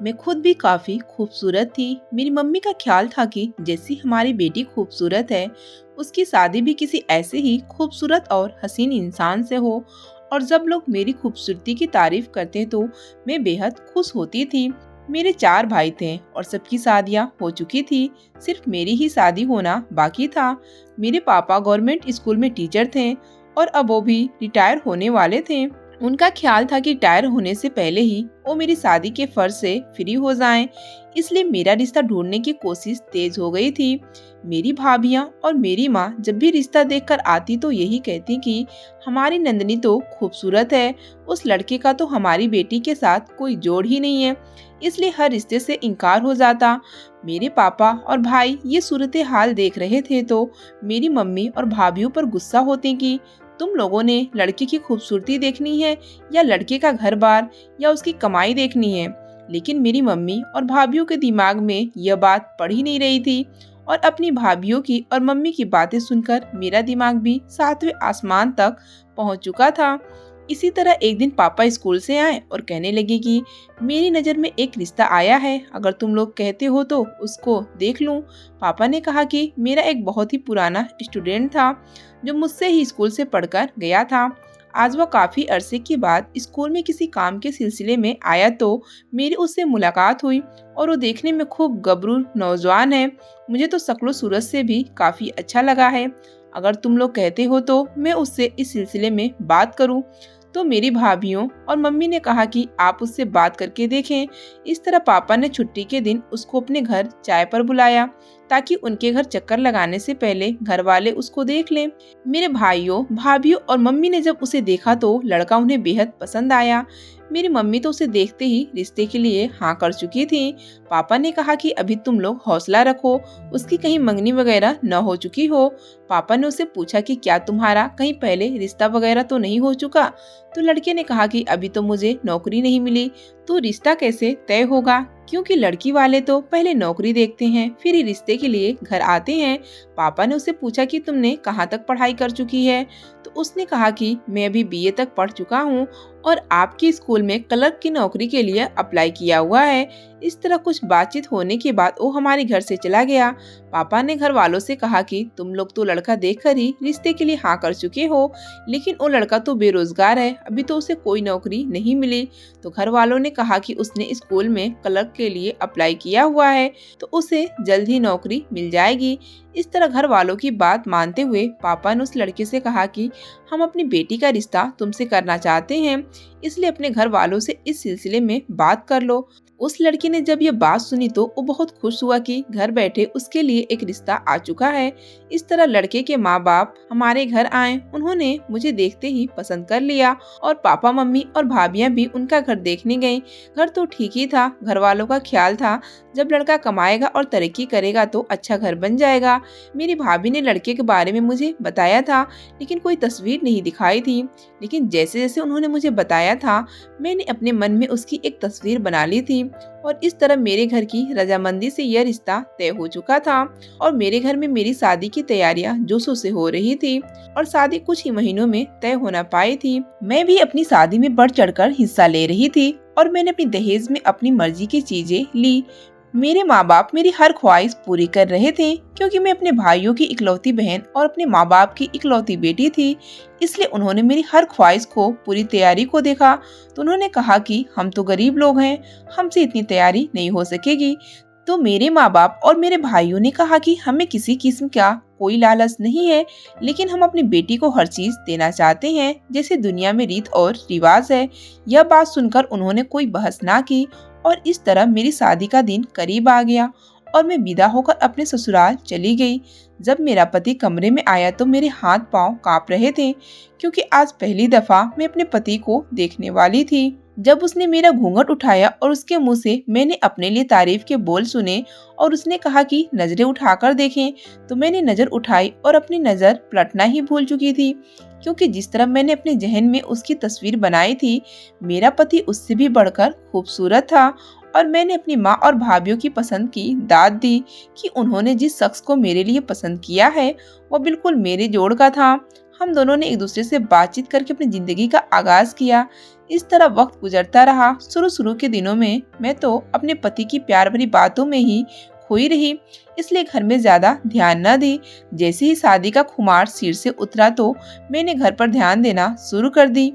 मैं खुद भी काफी खूबसूरत थी। मेरी मम्मी का ख्याल था कि जैसी हमारी बेटी खूबसूरत है, उसकी शादी भी किसी ऐसे ही खूबसूरत और हसीन इंसान से हो। और जब लोग मेरी खूबसूरती की तारीफ करते तो मैं बेहद खुश होती थी। मेरे 4 भाई थे और सबकी शादियां हो चुकी थी। सिर्फ मेरी ही शादी होना बाकी था। मेरे पापा गवर्नमेंट स्कूल में टीचर थे और अब वो भी रिटायर होने वाले थे। उनका ख्याल था कि रिटायर होने से पहले ही वो मेरी शादी के फर्ज से फ्री हो जाएं। इसलिए मेरा रिश्ता ढूंढने की कोशिश तेज हो गई थी। मेरी भाभियां और मेरी माँ जब भी रिश्ता देखकर आती तो यही कहती कि हमारी नंदनी तो खूबसूरत है, उस लड़के का तो हमारी बेटी के साथ कोई जोड़ ही नहीं है। इसलिए हर रिश्ते से इनकार हो जाता। मेरे पापा और भाई ये सूरत हाल देख रहे थे तो मेरी मम्मी और भाभीियों पर गुस्सा होते कि तुम लोगों ने लड़के की खूबसूरती देखनी है या लड़के का घर बार या उसकी कमाई देखनी है। लेकिन मेरी मम्मी और भाभीियों के दिमाग में यह बात पड़ ही नहीं रही थी। और अपनी भाभीियों की और मम्मी की बातें सुनकर मेरा दिमाग भी 7वें आसमान तक पहुंच चुका था। इसी तरह एक दिन पापा स्कूल से आए और कहने लगे कि मेरी नज़र में एक रिश्ता आया है, अगर तुम लोग कहते हो तो उसको देख लूं। पापा ने कहा कि मेरा एक बहुत ही पुराना स्टूडेंट था जो मुझसे ही स्कूल से पढ़कर गया था। आज वह काफ़ी अरसे के बाद स्कूल में किसी काम के सिलसिले में आया तो मेरी उससे मुलाकात हुई और वो देखने में खूब गबरू नौजवान है। मुझे तो शक्ल सूरत से भी काफ़ी अच्छा लगा है। अगर तुम लोग कहते हो तो मैं उससे इस सिलसिले में बात करूं। तो मेरी भाभीियों और मम्मी ने कहा कि आप उससे बात करके देखें। इस तरह पापा ने छुट्टी के दिन उसको अपने घर चाय पर बुलाया ताकि उनके घर चक्कर लगाने से पहले घर वाले उसको देख लें। मेरे भाइयों, भाभीियों और मम्मी ने जब उसे देखा तो लड़का उन्हें बेहद पसंद आया। मेरी मम्मी तो उसे देखते ही रिश्ते के लिए हाँ कर चुकी थी। पापा ने कहा कि अभी तुम लोग हौसला रखो, उसकी कहीं मंगनी वगैरह न हो चुकी हो। पापा ने उससे पूछा कि क्या तुम्हारा कहीं पहले रिश्ता वगैरह तो नहीं हो चुका। तो लड़के ने कहा कि अभी तो मुझे नौकरी नहीं मिली, तो रिश्ता कैसे तय होगा, क्योंकि लड़की वाले तो पहले नौकरी देखते हैं फिर ही रिश्ते के लिए घर आते हैं। पापा ने उससे पूछा कि तुमने कहाँ तक पढ़ाई कर चुकी है। तो उसने कहा कि मैं अभी बीए तक पढ़ चुका हूँ और आपके स्कूल में क्लर्क की नौकरी के लिए अप्लाई किया हुआ है। इस तरह कुछ बातचीत होने के बाद वो हमारे घर से चला गया। पापा ने घर वालों से कहा कि तुम लोग तो लड़का देखकर ही रिश्ते के लिए हाँ कर चुके हो, लेकिन वो लड़का तो बेरोजगार है, अभी तो उसे कोई नौकरी नहीं मिली। तो घर वालों ने कहा कि उसने स्कूल में क्लर्क के लिए अप्लाई किया हुआ है तो उसे जल्द ही नौकरी मिल जाएगी। इस तरह घर वालों की बात मानते हुए पापा ने उस लड़के से कहा कि हम अपनी बेटी का रिश्ता तुमसे करना चाहते हैं, इसलिए अपने घर वालों से इस सिलसिले में बात कर लो। उस लड़के ने जब ये बात सुनी तो वो बहुत खुश हुआ कि घर बैठे उसके लिए एक रिश्ता आ चुका है। इस तरह लड़के के माँ बाप हमारे घर आए, उन्होंने मुझे देखते ही पसंद कर लिया और पापा मम्मी और भाभियां भी उनका घर देखने गईं। घर तो ठीक ही था, घर वालों का ख्याल था जब लड़का कमाएगा और तरक्की करेगा तो अच्छा घर बन जाएगा। मेरी भाभी ने लड़के के बारे में मुझे बताया था लेकिन कोई तस्वीर नहीं दिखाई थी। लेकिन जैसे जैसे उन्होंने मुझे बताया था मैंने अपने मन में उसकी एक तस्वीर बना ली थी और इस तरह मेरे घर की रजामंदी से यह रिश्ता तय हो चुका था और मेरे घर में मेरी शादी की तैयारियां जोशों से हो रही थी और शादी कुछ ही महीनों में तय होना पाई थी। मैं भी अपनी शादी में बढ़ चढ़कर हिस्सा ले रही थी और मैंने अपनी दहेज में अपनी मर्जी की चीजें ली। मेरे माँ बाप मेरी हर ख्वाहिश पूरी कर रहे थे क्योंकि मैं अपने भाइयों की इकलौती बहन और अपने माँ बाप की इकलौती बेटी थी, इसलिए उन्होंने मेरी हर ख्वाहिश को पूरी तैयारी को देखा तो उन्होंने कहा कि हम तो गरीब लोग हैं, हमसे इतनी तैयारी नहीं हो सकेगी। तो मेरे माँ बाप और मेरे भाइयों ने कहा कि हमें किसी किस्म का कोई लालच नहीं है, लेकिन हम अपनी बेटी को हर चीज देना चाहते हैं जैसे दुनिया में रीत और रिवाज है। यह बात सुनकर उन्होंने कोई बहस ना की और इस तरह मेरी शादी का दिन करीब आ गया और मैं विदा होकर अपने ससुराल चली गई। जब मेरा पति कमरे में आया तो मेरे हाथ पांव कांप रहे थे क्योंकि आज पहली दफा मैं अपने पति को देखने वाली थी। जब उसने मेरा घूंघट उठाया और उसके मुंह से मैंने अपने लिए तारीफ के बोल सुने और उसने कहा कि नजरें उठाकर देखें, तो मैंने नजर उठाई और अपनी नजर पलटना ही भूल चुकी थी क्योंकि जिस तरह मैंने अपने जहन में उसकी तस्वीर बनाई थी मेरा पति उससे भी बढ़कर खूबसूरत था और मैंने अपनी माँ और भाभीियों की पसंद की दाद दी कि उन्होंने जिस शख्स को मेरे लिए पसंद किया है वो बिल्कुल मेरे जोड़ का था। हम दोनों ने एक दूसरे से बातचीत करके अपनी जिंदगी का आगाज किया। इस तरह वक्त गुजरता रहा। शुरू के दिनों में मैं तो अपने पति की प्यार भरी बातों में ही खोई रही, इसलिए घर में ज्यादा ध्यान न दी। जैसे ही शादी का खुमार सिर से उतरा तो मैंने घर पर ध्यान देना शुरू कर दी।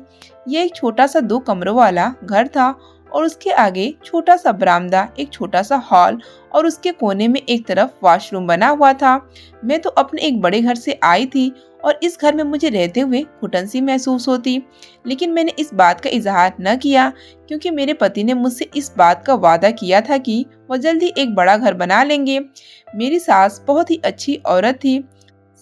ये एक छोटा सा 2 कमरों वाला घर था और उसके आगे छोटा सा बरामदा, एक छोटा सा हॉल और उसके कोने में एक तरफ वॉशरूम बना हुआ था। मैं तो अपने एक बड़े घर से आई थी और इस घर में मुझे रहते हुए घुटन सी महसूस होती, लेकिन मैंने इस बात का इजहार न किया क्योंकि मेरे पति ने मुझसे इस बात का वादा किया था कि वह जल्दी एक बड़ा घर बना लेंगे। मेरी सास बहुत ही अच्छी औरत थी।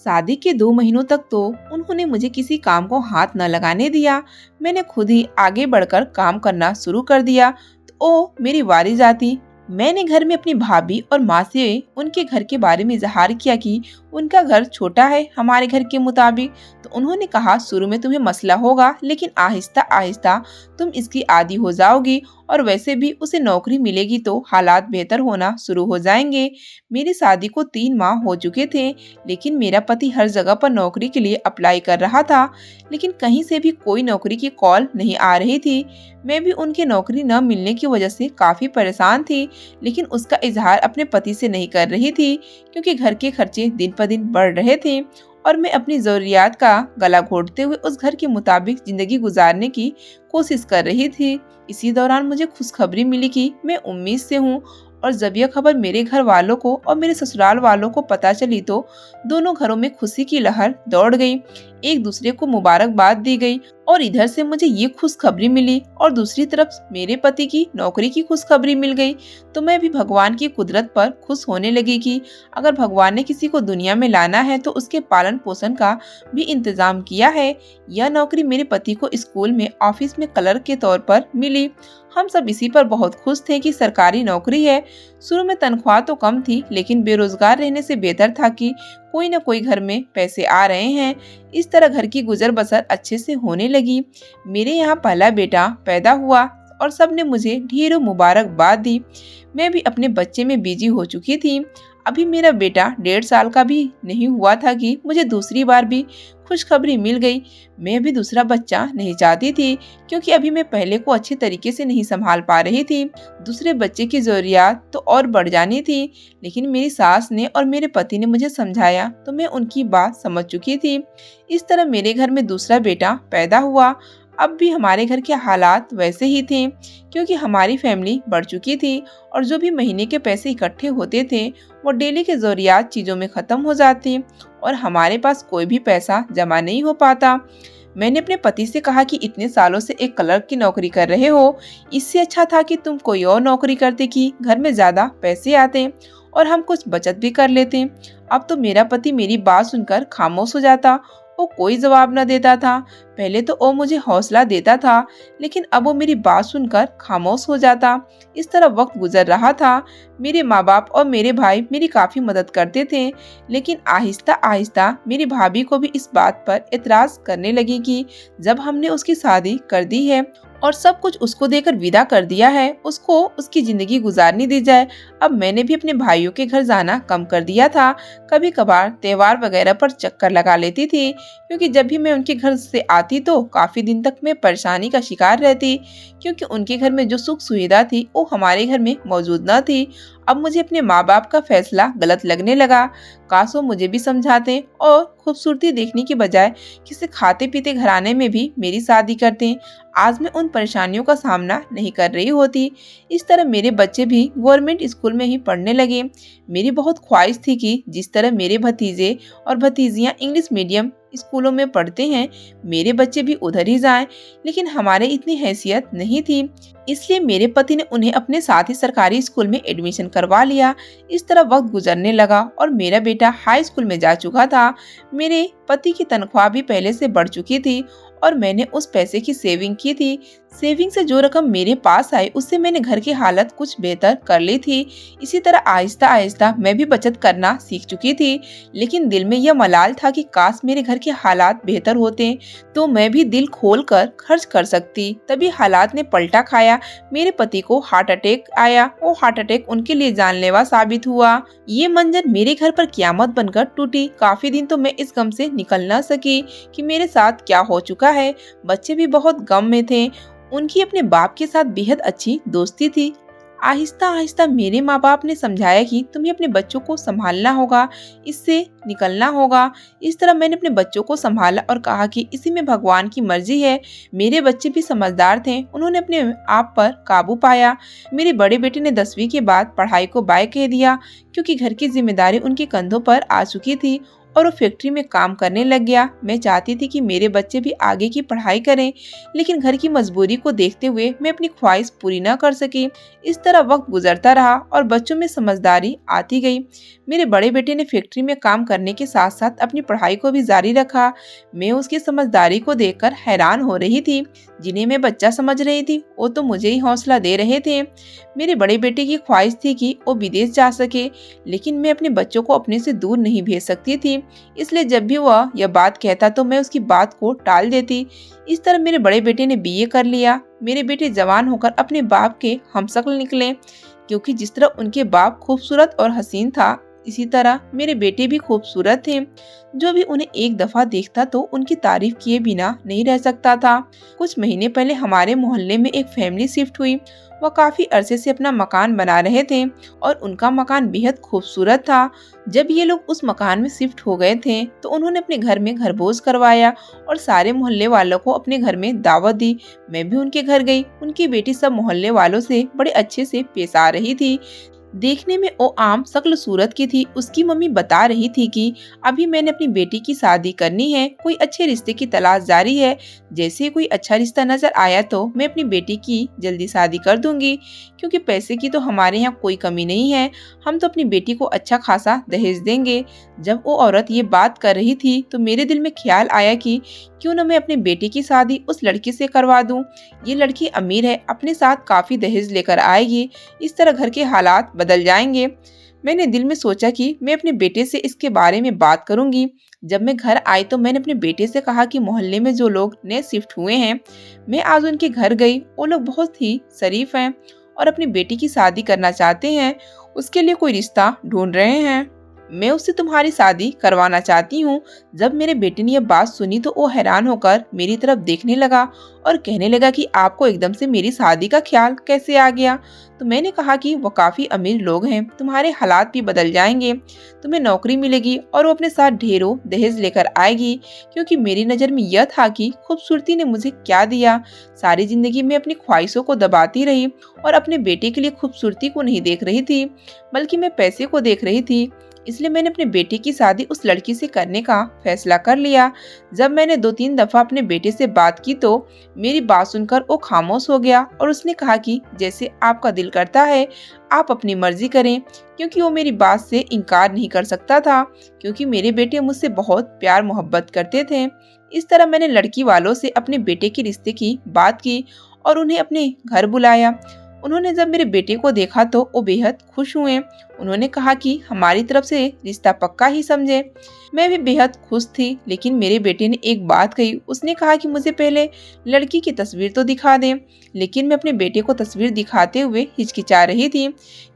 शादी के 2 महीनों तक तो उन्होंने मुझे किसी काम को हाथ न लगाने दिया। मैंने खुद ही आगे बढ़कर काम करना शुरू कर दिया तो ओ मेरी बारी आती। मैंने घर में अपनी भाभी और माँ से उनके घर के बारे में इजहार किया कि उनका घर छोटा है हमारे घर के मुताबिक। तो उन्होंने कहा शुरू में तुम्हें मसला होगा, लेकिन आहिस्ता आहिस्ता तुम इसकी आदी हो जाओगी और वैसे भी उसे नौकरी मिलेगी तो हालात बेहतर होना शुरू हो जाएंगे। मेरी शादी को 3 माह हो चुके थे, लेकिन मेरा पति हर जगह पर नौकरी के लिए अप्लाई कर रहा था, लेकिन कहीं से भी कोई नौकरी की कॉल नहीं आ रही थी। मैं भी उनके नौकरी न मिलने की वजह से काफी परेशान थी, लेकिन उसका इजहार अपने पति से नहीं कर रही थी क्योंकि घर के खर्चे दिन पर दिन बढ़ रहे थे और मैं अपनी जरूरियात का गला घोटते हुए उस घर के मुताबिक जिंदगी गुजारने की कोशिश कर रही थी। इसी दौरान मुझे खुशखबरी मिली कि मैं उम्मीद से हूँ और जब यह खबर मेरे घर वालों को और मेरे ससुराल वालों को पता चली तो दोनों घरों में खुशी की लहर दौड़ गई। एक दूसरे को मुबारकबाद दी गई और इधर से मुझे ये खुशखबरी मिली और दूसरी तरफ मेरे पति की नौकरी की खुशखबरी मिल गई। तो मैं भी भगवान की कुदरत पर खुश होने लगी कि अगर भगवान ने किसी को दुनिया में लाना है तो उसके पालन पोषण का भी इंतजाम किया है। यह नौकरी मेरे पति को स्कूल में ऑफिस में क्लर्क के तौर पर मिली। हम सब इसी पर बहुत खुश थे कि सरकारी नौकरी है। शुरू में तनख्वाह तो कम थी, लेकिन बेरोजगार रहने से बेहतर था कि कोई न कोई घर में पैसे आ रहे हैं। इस तरह घर की गुजर बसर अच्छे से होने लगी। मेरे यहाँ पहला बेटा पैदा हुआ और सबने मुझे ढेरों मुबारकबाद दी। मैं भी अपने बच्चे में बिजी हो चुकी थी। अभी मेरा बेटा 1.5 साल का भी नहीं हुआ था कि मुझे दूसरी बार भी खुशखबरी मिल गई। मैं भी दूसरा बच्चा नहीं चाहती थी क्योंकि अभी मैं पहले को अच्छे तरीके से नहीं संभाल पा रही थी। दूसरे बच्चे की जरूरियात तो और बढ़ जानी थी, लेकिन मेरी सास ने और मेरे पति ने मुझे समझाया तो मैं उनकी बात समझ चुकी थी। इस तरह मेरे घर में दूसरा बेटा पैदा हुआ। अब भी हमारे घर के हालात वैसे ही थे क्योंकि हमारी फैमिली बढ़ चुकी थी और जो भी महीने के पैसे इकट्ठे होते थे वो डेली के जरूरियात चीज़ों में ख़त्म हो जाते और हमारे पास कोई भी पैसा जमा नहीं हो पाता। मैंने अपने पति से कहा कि इतने सालों से एक क्लर्क की नौकरी कर रहे हो, इससे अच्छा था कि तुम कोई और नौकरी करते कि घर में ज़्यादा पैसे आते और हम कुछ बचत भी कर लेते। अब तो मेरा पति मेरी बात सुनकर खामोश हो जाता। वो कोई जवाब न देता था। पहले तो वो मुझे हौसला देता था, लेकिन अब वो मेरी बात सुनकर खामोश हो जाता। इस तरह वक्त गुजर रहा था। मेरे माँ बाप और मेरे भाई मेरी काफी मदद करते थे, लेकिन आहिस्ता आहिस्ता मेरी भाभी को भी इस बात पर एतराज करने लगी कि जब हमने उसकी शादी कर दी है और सब कुछ उसको देकर विदा कर दिया है, उसको उसकी जिंदगी गुजारनी दी जाए। अब मैंने भी अपने भाइयों के घर जाना कम कर दिया था। कभी कभार त्योहार वगैरह पर चक्कर लगा लेती थी क्योंकि जब भी मैं उनके घर से आती तो काफी दिन तक मैं परेशानी का शिकार रहती क्योंकि उनके घर में जो सुख सुविधा थी वो हमारे घर में मौजूद न थी। अब मुझे अपने माँ बाप का फैसला गलत लगने लगा। काश वो मुझे भी समझाते और खूबसूरती देखने की बजाय किसी खाते पीते घराने में भी मेरी शादी करते। आज मैं उन परेशानियों का सामना नहीं कर रही होती। इस तरह मेरे बच्चे भी गवर्नमेंट स्कूल में ही पढ़ने लगे। मेरी बहुत ख्वाहिश थी कि जिस तरह मेरे भतीजे और भतीजियां इंग्लिश मीडियम स्कूलों में पढ़ते हैं, मेरे बच्चे भी उधर ही जाएं, लेकिन हमारे इतनी हैसियत नहीं थी, इसलिए मेरे पति ने उन्हें अपने साथ ही सरकारी स्कूल में एडमिशन करवा लिया। इस तरह वक्त गुजरने लगा और मेरा बेटा हाई स्कूल में जा चुका था। मेरे पति की तनख्वाह भी पहले से बढ़ चुकी थी और मैंने उस पैसे की सेविंग की थी। सेविंग से जो रकम मेरे पास आई उससे मैंने घर की हालत कुछ बेहतर कर ली थी। इसी तरह आहिस्ता आहिस्ता मैं भी बचत करना सीख चुकी थी। लेकिन दिल में यह मलाल था कि काश मेरे घर के हालात बेहतर होते तो मैं भी दिल खोल कर खर्च कर सकती। तभी हालात ने पलटा खाया। मेरे पति को हार्ट अटैक आया। वो हार्ट अटैक उनके लिए जानलेवा साबित हुआ। ये मंजर मेरे घर पर क़यामत बनकर टूटी। काफी दिन तो मैं इस गम से निकल न सकी कि मेरे साथ क्या हो चुका है। बच्चे भी बहुत गम में थे। उनकी अपने बाप के साथ बेहद अच्छी दोस्ती थी। आहिस्ता आहिस्ता मेरे माँ बाप ने समझाया कि तुम्हें अपने बच्चों को संभालना होगा, इससे निकलना होगा। इस तरह मैंने अपने बच्चों को संभाला और कहा कि इसी में भगवान की मर्जी है। मेरे बच्चे भी समझदार थे, उन्होंने अपने आप पर काबू पाया। मेरे बड़े बेटे ने 10वीं के बाद पढ़ाई को बाय कह दिया क्योंकि घर की जिम्मेदारी उनके कंधों पर आ चुकी थी और वो फैक्ट्री में काम करने लग गया। मैं चाहती थी कि मेरे बच्चे भी आगे की पढ़ाई करें, लेकिन घर की मजबूरी को देखते हुए मैं अपनी ख्वाहिश पूरी न कर सकी। इस तरह वक्त गुजरता रहा और बच्चों में समझदारी आती गई। मेरे बड़े बेटे ने फैक्ट्री में काम करने के साथ साथ अपनी पढ़ाई को भी जारी रखा। मैं उसकी समझदारी को देखकर हैरान हो रही थी। जिन्हें मैं बच्चा समझ रही थी वो तो मुझे ही हौसला दे रहे थे। मेरे बड़े बेटे की ख्वाहिश थी कि वो विदेश जा सके, लेकिन मैं अपने बच्चों को अपने से दूर नहीं भेज सकती थी। इसलिए जब भी वह यह बात कहता तो मैं उसकी बात को टाल देती। इस तरह मेरे बड़े बेटे ने बीए कर लिया। मेरे बेटे जवान होकर अपने बाप के हमशक्ल निकले, क्योंकि जिस तरह उनके बाप खूबसूरत और हसीन था, इसी तरह मेरे बेटे भी खूबसूरत थे। जो भी उन्हें एक दफा देखता तो उनकी तारीफ किए बिना नहीं रह सकता था। कुछ महीने पहले हमारे मोहल्ले में एक फैमिली शिफ्ट हुई। वह काफी अरसे से अपना मकान बना रहे थे और उनका मकान बेहद खूबसूरत था। जब ये लोग उस मकान में शिफ्ट हो गए थे तो उन्होंने अपने घर में घरभोज करवाया और सारे मोहल्ले वालों को अपने घर में दावत दी। मैं भी उनके घर गई। उनकी बेटी सब मोहल्ले वालों से बड़े अच्छे से पेश आ रही थी। देखने में वो आम शक्ल सूरत की थी। उसकी मम्मी बता रही थी कि अभी मैंने अपनी बेटी की शादी करनी है, कोई अच्छे रिश्ते की तलाश जारी है। जैसे कोई अच्छा रिश्ता नजर आया तो मैं अपनी बेटी की जल्दी शादी कर दूंगी, क्योंकि पैसे की तो हमारे यहाँ कोई कमी नहीं है। हम तो अपनी बेटी को अच्छा खासा दहेज देंगे। जब वो औरत ये बात कर रही थी तो मेरे दिल में ख्याल आया कि क्यों न मैं अपनी बेटी की शादी उस लड़की से करवा दूं। ये लड़की अमीर है, अपने साथ काफी दहेज लेकर आएगी। इस तरह घर के हालात बदल जाएंगे। मैंने दिल में सोचा कि मैं अपने बेटे से इसके बारे में बात करूंगी। जब मैं घर आई तो मैंने अपने बेटे से कहा कि मोहल्ले में जो लोग नए शिफ्ट हुए हैं, मैं आज उनके घर गई। वो लोग बहुत ही शरीफ हैं और अपनी बेटी की शादी करना चाहते हैं। उसके लिए कोई रिश्ता ढूंढ रहे हैं। मैं उससे तुम्हारी शादी करवाना चाहती हूँ। जब मेरे बेटे ने यह बात सुनी तो वो हैरान होकर मेरी तरफ देखने लगा और कहने लगा कि आपको एकदम से मेरी शादी का ख्याल कैसे आ गया। तो मैंने कहा कि वो काफी अमीर लोग हैं, तुम्हारे हालात भी बदल जाएंगे, तुम्हें नौकरी मिलेगी और वो अपने साथ ढेरों दहेज लेकर आएगी। क्योंकि मेरी नजर में यह था कि खूबसूरती ने मुझे क्या दिया। सारी जिंदगी में अपनी ख्वाहिशों को दबाती रही और अपने बेटे के लिए खूबसूरती को नहीं देख रही थी, बल्कि मैं पैसे को देख रही थी। इसलिए मैंने अपने बेटे की शादी उस लड़की से करने का फैसला कर लिया। जब मैंने 2-3 दफा अपने बेटे से बात की तो मेरी बात सुनकर वो खामोश हो गया और उसने कहा कि जैसे आपका दिल करता है आप अपनी मर्जी करें, क्योंकि वो मेरी बात से इनकार नहीं कर सकता था, क्योंकि मेरे बेटे मुझसे बहुत प्यार मोहब्बत करते थे। इस तरह मैंने लड़की वालों से अपने बेटे के रिश्ते की बात की और उन्हें अपने घर बुलाया। उन्होंने जब मेरे बेटे को देखा तो वो बेहद खुश हुए। उन्होंने कहा कि हमारी तरफ से रिश्ता पक्का ही समझे। मैं भी बेहद खुश थी, लेकिन मेरे बेटे ने एक बात कही। उसने कहा कि मुझे पहले लड़की की तस्वीर तो दिखा दें। लेकिन मैं अपने बेटे को तस्वीर दिखाते हुए हिचकिचा रही थी,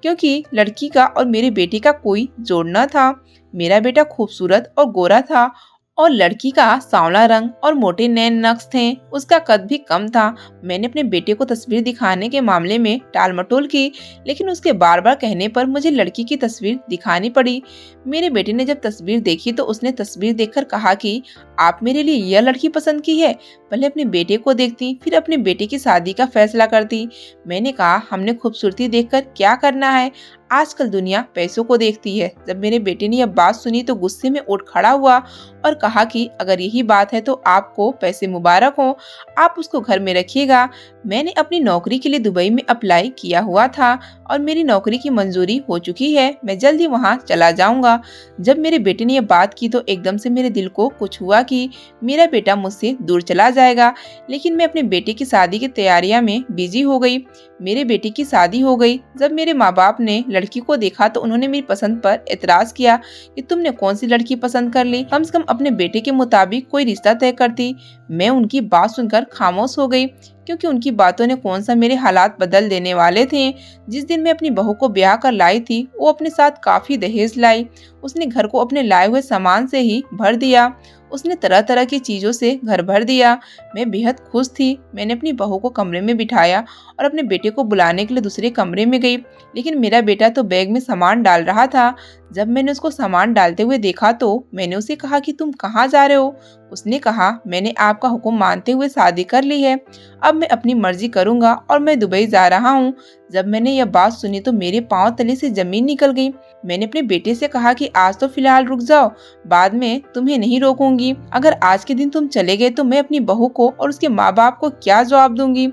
क्योंकि लड़की का और मेरे बेटे का कोई जोड़ न था। मेरा बेटा खूबसूरत और गोरा था और लड़की का सांवला रंग और मोटे नैन नक्श थे। उसका कद भी कम था। मैंने अपने बेटे को तस्वीर दिखाने के मामले में टाल मटोल की, लेकिन उसके बार बार कहने पर मुझे लड़की की तस्वीर दिखानी पड़ी। मेरे बेटे ने जब तस्वीर देखी तो उसने तस्वीर देखकर कहा कि आप मेरे लिए यह लड़की पसंद की है, पहले अपने बेटे को देखती फिर अपने बेटे की शादी का फैसला करती। मैंने कहा हमने खूबसूरती देखकर क्या करना है, आजकल दुनिया पैसों को देखती है। जब मेरे बेटे ने यह बात सुनी तो गुस्से में उठ खड़ा हुआ और कहा कि अगर यही बात है तो आपको पैसे मुबारक हो, आप उसको घर में रखिएगा। मैंने अपनी नौकरी के लिए दुबई में अप्लाई किया हुआ था और मेरी नौकरी की मंजूरी हो चुकी है, मैं जल्द ही वहाँ चला जाऊंगा। जब मेरे बेटे ने ये बात की तो एकदम से मेरे दिल को कुछ हुआ कि मेरा बेटा मुझसे दूर चला जाएगा। लेकिन मैं अपने बेटे की शादी की तैयारियां में बिजी हो गई। मेरे बेटे की शादी हो गई। जब मेरे माँ बाप ने लड़की को देखा तो उन्होंने मेरी पसंद पर एतराज किया कि तुमने कौन सी लड़की पसंद कर ली, कम से कम अपने बेटे के मुताबिक कोई रिश्ता तय करती। मैं उनकी बात सुनकर खामोश हो गई, क्योंकि उनकी बातों ने कौन सा मेरे हालात बदल देने वाले थे। जिस दिन मैं अपनी बहू को ब्याह कर लाई थी, वो अपने साथ काफी दहेज लाई। उसने घर को अपने लाए हुए सामान से ही भर दिया। उसने तरह तरह की चीजों से घर भर दिया। मैं बेहद खुश थी। मैंने अपनी बहू को कमरे में बिठाया और अपने बेटे को बुलाने के लिए दूसरे कमरे में गई। लेकिन मेरा बेटा तो बैग में सामान डाल रहा था। जब मैंने उसको सामान डालते हुए देखा तो मैंने उसे कहा कि तुम कहाँ जा रहे हो। उसने कहा, मैंने आपका हुक्म मानते हुए शादी कर ली है, अब मैं अपनी मर्जी करूंगा और मैं दुबई जा रहा हूँ। जब मैंने यह बात सुनी तो मेरे पांव तले से जमीन निकल गई। मैंने अपने बेटे से कहा कि आज तो फिलहाल रुक जाओ, बाद में तुम्हें नहीं रोकूंगी। अगर आज के दिन तुम चले गए तो मैं अपनी बहू को और उसके माँ बाप को क्या जवाब दूंगी।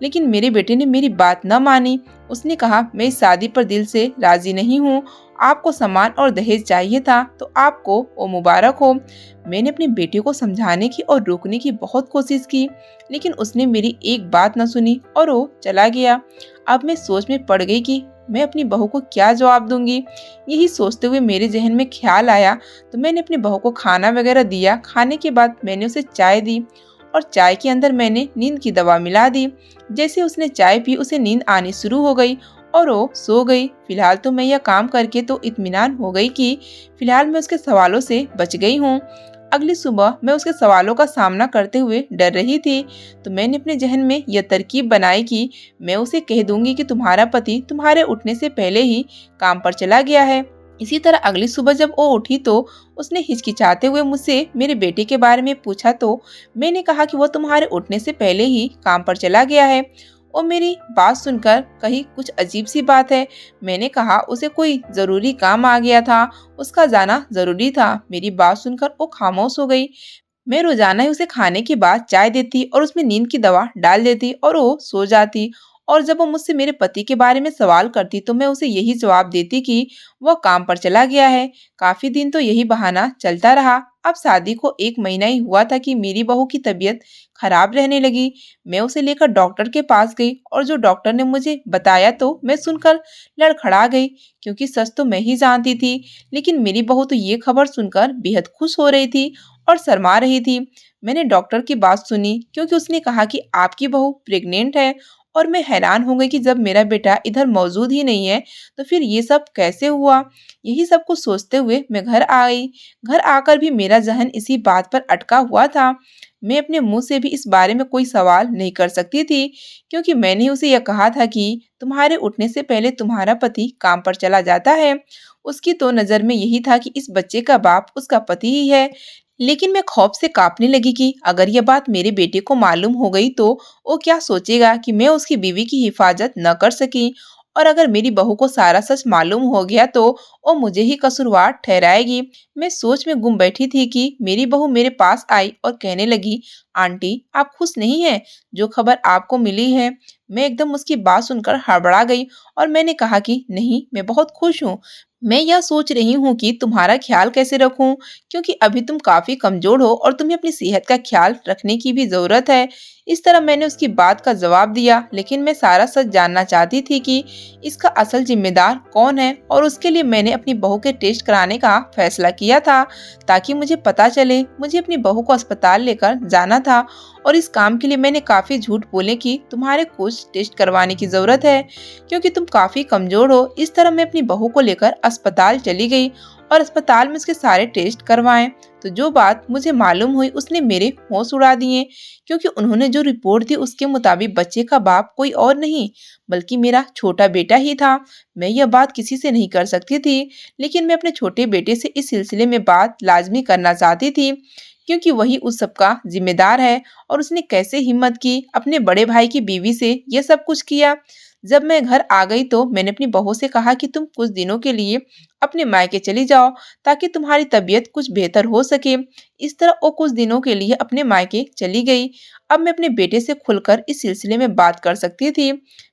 लेकिन मेरे बेटे ने मेरी बात न मानी। उसने कहा, मैं इस शादी पर दिल से राजी नहीं हूँ। आपको सामान और दहेज चाहिए था तो आपको वो मुबारक हो। मैंने अपने बेटे को समझाने की और रोकने की बहुत कोशिश की, लेकिन उसने मेरी एक बात न सुनी और वो चला गया। अब मैं सोच में पड़ गई कि मैं अपनी बहू को क्या जवाब दूंगी। यही सोचते हुए मेरे जहन में ख्याल आया तो मैंने अपनी बहू को खाना वगैरह दिया। खाने के बाद मैंने उसे चाय दी और चाय के अंदर मैंने नींद की दवा मिला दी। जैसे उसने चाय पी उसे नींद आनी शुरू हो गई और वो सो गई। फिलहाल तो मैं यह काम करके तो इत्मीनान हो गई कि फिलहाल मैं उसके सवालों से बच गई हूँ। अगली सुबह मैं उसके सवालों का सामना करते हुए डर रही थी, तो मैंने अपने जहन में यह तरकीब बनाई कि मैं उसे कह दूंगी कि तुम्हारा पति तुम्हारे उठने से पहले ही काम पर चला गया है। इसी तरह अगली सुबह जब वो उठी तो उसने हिचकिचाते हुए मुझसे मेरे बेटे के बारे में पूछा, तो मैंने कहा कि वो तुम्हारे उठने से पहले ही काम पर चला गया है। वो मेरी बात सुनकर कही, कुछ अजीब सी बात है। मैंने कहा, उसे कोई जरूरी काम आ गया था, उसका जाना जरूरी था। मेरी बात सुनकर वो खामोश हो गई। मैं रोजाना ही उसे खाने के बाद चाय देती और उसमें नींद की दवा डाल देती और वो सो जाती। और जब वो मुझसे मेरे पति के बारे में सवाल करती तो मैं उसे यही जवाब देती कि वह काम पर चला गया है। काफी दिन तो यही बहाना चलता रहा। अब शादी को 1 महीना ही हुआ था कि मेरी बहू की तबीयत खराब रहने लगी। मैं उसे लेकर डॉक्टर के पास गई और जो डॉक्टर ने मुझे बताया तो मैं सुनकर लड़खड़ा गई, क्योंकि सच तो मैं ही जानती थी। लेकिन मेरी बहू तो ये खबर सुनकर बेहद खुश हो रही थी और शर्मा रही थी। मैंने डॉक्टर की बात सुनी, क्योंकि उसने कहा कि आपकी बहू प्रेग्नेंट है। और मैं हैरान हो गई कि जब मेरा बेटा इधर मौजूद ही नहीं है तो फिर ये सब कैसे हुआ। यही सब कुछ सोचते हुए मैं घर आ गई। घर आकर भी मेरा जहन इसी बात पर अटका हुआ था। मैं अपने मुंह से भी इस बारे में कोई सवाल नहीं कर सकती थी, क्योंकि मैंने उसे यह कहा था कि तुम्हारे उठने से पहले तुम्हारा पति काम पर चला जाता है। उसकी तो नजर में यही था कि इस बच्चे का बाप उसका पति ही है। लेकिन मैं खौफ से कांपने लगी कि अगर यह बात मेरे बेटे को मालूम हो गई तो वो क्या सोचेगा कि मैं उसकी बीवी की हिफाजत न कर सकी। और अगर मेरी बहू को सारा सच मालूम हो गया तो वो मुझे ही कसूरवार ठहराएगी। मैं सोच में गुम बैठी थी कि मेरी बहू मेरे पास आई और कहने लगी, आंटी आप खुश नहीं हैं जो खबर आपको मिली है। मैं एकदम उसकी बात सुनकर हड़बड़ा गई और मैंने कहा कि नहीं, मैं बहुत खुश हूँ। मैं यह सोच रही हूँ कि तुम्हारा ख्याल कैसे रखूं, क्योंकि अभी तुम काफी कमजोर हो और तुम्हें अपनी सेहत का ख्याल रखने की भी जरूरत है। इस तरह मैंने उसकी बात का जवाब दिया, लेकिन मैं सारा सच जानना चाहती थी कि इसका असल जिम्मेदार कौन है। और उसके लिए मैंने अपनी बहू के टेस्ट कराने का फैसला किया था, ताकि मुझे पता चले। मुझे अपनी बहू को अस्पताल लेकर जाना था और इस काम के लिए मैंने काफी झूठ बोले कि तुम्हारे कुछ टेस्ट करवाने की जरूरत है, क्योंकि तुम काफी कमजोर हो। इस तरह मैं अपनी बहू को लेकर अस्पताल चली गई और अस्पताल में उसके सारे टेस्ट करवाए। तो जो बात मुझे मालूम हुई उसने मेरे होश उड़ा दिए, क्योंकि उन्होंने जो रिपोर्ट दी उसके मुताबिक बच्चे का बाप कोई और नहीं बल्कि मेरा छोटा बेटा ही था। मैं यह बात किसी से नहीं कर सकती थी, लेकिन मैं अपने छोटे बेटे से इस सिलसिले में बात लाजमी करना चाहती थी, क्योंकि वही उस सब का जिम्मेदार है। और उसने कैसे हिम्मत की अपने बड़े भाई की बीवी से यह सब कुछ किया। जब मैं घर आ गई तो मैंने अपनी बहू से कहा कि तुम कुछ दिनों के लिए अपने मायके चली जाओ, ताकि तुम्हारी तबीयत कुछ बेहतर हो सके। इस तरह वो कुछ दिनों के लिए अपने मायके चली गई। अब मैं अपने बेटे से खुलकर इस सिलसिले में बात कर सकती थी।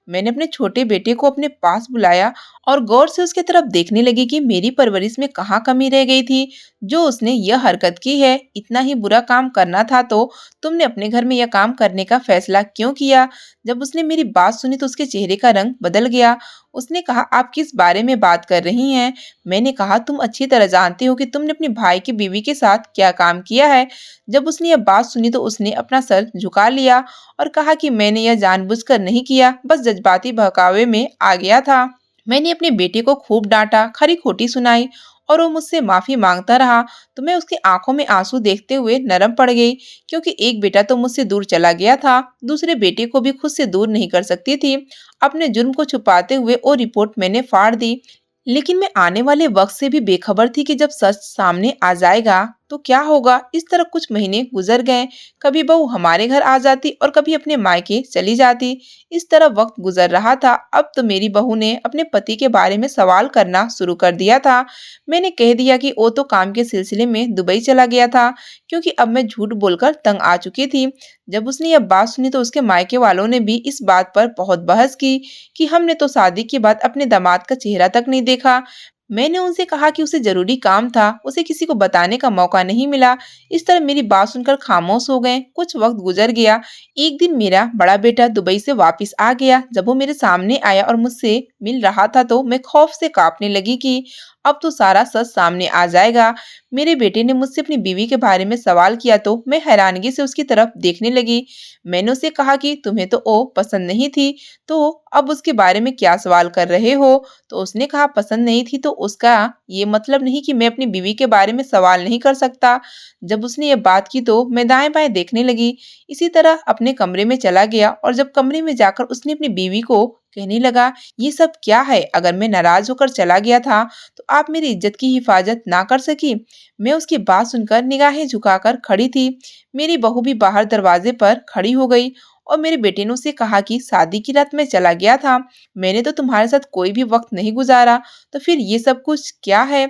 मैंने अपने छोटे बेटे को अपने पास बुलाया और गौर से उसकी तरफ देखने लगी कि मेरी परवरिश में कहाँ कमी रह गई थी जो उसने यह हरकत की है। इतना ही बुरा काम करना था तो तुमने अपने घर में यह काम करने का फैसला क्यों किया? जब उसने मेरी बात सुनी तो उसके चेहरे का रंग बदल गया। उसने कहा, आप किस बारे में बात कर रही हैं? मैंने कहा, तुम अच्छी तरह जानती हो कि तुमने अपने भाई की बीवी के साथ क्या काम किया है। जब उसने यह बात सुनी तो उसने अपना सर झुका लिया और कहा कि मैंने यह जानबूझकर नहीं किया, बस जज्बाती बहकावे में आ गया था। मैंने अपने बेटे को खूब डांटा, खरी खोटी सुनाई और वो मुझसे माफी मांगता रहा तो मैं उसकी आंखों में आंसू देखते हुए नरम पड़ गई, क्योंकि एक बेटा तो मुझसे दूर चला गया था, दूसरे बेटे को भी खुद से दूर नहीं कर सकती थी। अपने जुर्म को छुपाते हुए वो रिपोर्ट मैंने फाड़ दी। लेकिन मैं आने वाले वक्त से भी बेखबर थी कि जब सच सामने आ जाएगा तो क्या होगा। इस तरह कुछ महीने गुजर गए। कभी बहू हमारे घर आ जाती और कभी अपने मायके चली जाती। इस तरह वक्त गुजर रहा था। अब तो मेरी बहू ने अपने पति के बारे में सवाल करना शुरू कर दिया था। मैंने कह दिया कि वो तो काम के सिलसिले में दुबई चला गया था, क्योंकि अब मैं झूठ बोलकर तंग आ चुकी थी। जब उसने यह बात सुनी तो उसके मायके वालों ने भी इस बात पर बहुत बहस की कि हमने तो शादी के बाद अपने दामाद का चेहरा तक नहीं देखा। मैंने उनसे कहा कि उसे जरूरी काम था, उसे किसी को बताने का मौका नहीं मिला। इस तरह मेरी बात सुनकर खामोश हो गए। कुछ वक्त गुजर गया। एक दिन मेरा बड़ा बेटा दुबई से वापस आ गया। जब वो मेरे सामने आया और मुझसे मिल रहा था तो मैं खौफ से कांपने लगी कि अब तो सारा सच सामने आ जाएगा। मेरे बेटे ने मुझसे अपनी बीवी के बारे में सवाल किया तो मैं हैरानगी से उसकी तरफ देखने लगी। मैंने उसे कहा कि तुम्हें तो वो पसंद नहीं थी, तो अब उसके बारे में क्या सवाल कर रहे हो? तो उसने कहा, पसंद नहीं थी तो उसका ये मतलब नहीं कि मैं अपनी बीवी के बारे में सवाल नहीं कर सकता। जब उसने ये बात की तो मैं दाएं बाएं देखने लगी। इसी तरह अपने कमरे में चला गया और जब कमरे में जाकर उसने अपनी बीवी को कहने लगा, ये सब क्या है? अगर मैं नाराज होकर चला गया था तो आप मेरी इज्जत की हिफाजत ना कर सकी। मैं उसकी बात सुनकर निगाहें झुकाकर खड़ी थी। मेरी बहू भी बाहर दरवाजे पर खड़ी हो गई और मेरे बेटे ने उससे कहा कि शादी की रात मैं चला गया था, मैंने तो तुम्हारे साथ कोई भी वक्त नहीं गुजारा, तो फिर ये सब कुछ क्या है?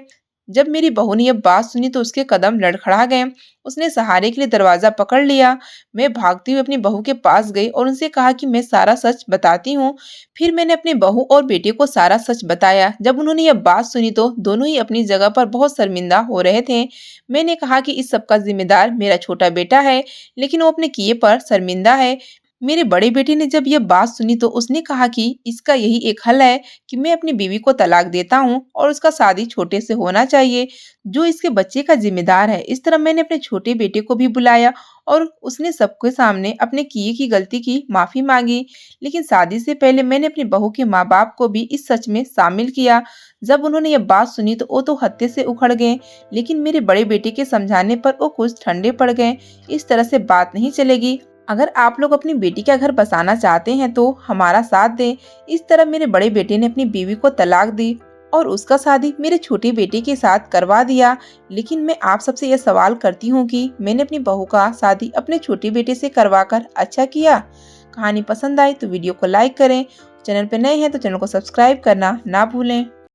जब मेरी बहू ने यह बात सुनी तो उसके कदम लड़खड़ा गए। उसने सहारे के लिए दरवाजा पकड़ लिया। मैं भागती हुई अपनी बहू के पास गई और उनसे कहा कि मैं सारा सच बताती हूँ। फिर मैंने अपने बहू और बेटे को सारा सच बताया। जब उन्होंने यह बात सुनी तो दोनों ही अपनी जगह पर बहुत शर्मिंदा हो रहे थे। मैंने कहा कि इस सब का जिम्मेदार मेरा छोटा बेटा है, लेकिन वो अपने किए पर शर्मिंदा है। मेरे बड़े बेटे ने जब यह बात सुनी तो उसने कहा कि इसका यही एक हल है कि मैं अपनी बीवी को तलाक देता हूँ और उसका शादी छोटे से होना चाहिए जो इसके बच्चे का जिम्मेदार है। इस तरह मैंने अपने छोटे बेटे को भी बुलाया और उसने सबके सामने अपने किए की गलती की माफी मांगी। लेकिन शादी से पहले मैंने अपनी बहू के माँ बाप को भी इस सच में शामिल किया। जब उन्होंने ये बात सुनी तो वो तो हत्ते से उखड़ गए, लेकिन मेरे बड़े बेटे के समझाने पर वो कुछ ठंडे पड़ गए। इस तरह से बात नहीं चलेगी। अगर आप लोग अपनी बेटी का घर बसाना चाहते हैं तो हमारा साथ दें। इस तरह मेरे बड़े बेटे ने अपनी बीवी को तलाक दी और उसका शादी मेरे छोटे बेटे के साथ करवा दिया। लेकिन मैं आप सबसे यह सवाल करती हूँ कि मैंने अपनी बहू का शादी अपने छोटे बेटे से करवाकर अच्छा किया? कहानी पसंद आई तो वीडियो को लाइक करें। चैनल पर नए हैं तो चैनल को सब्सक्राइब करना ना भूलें।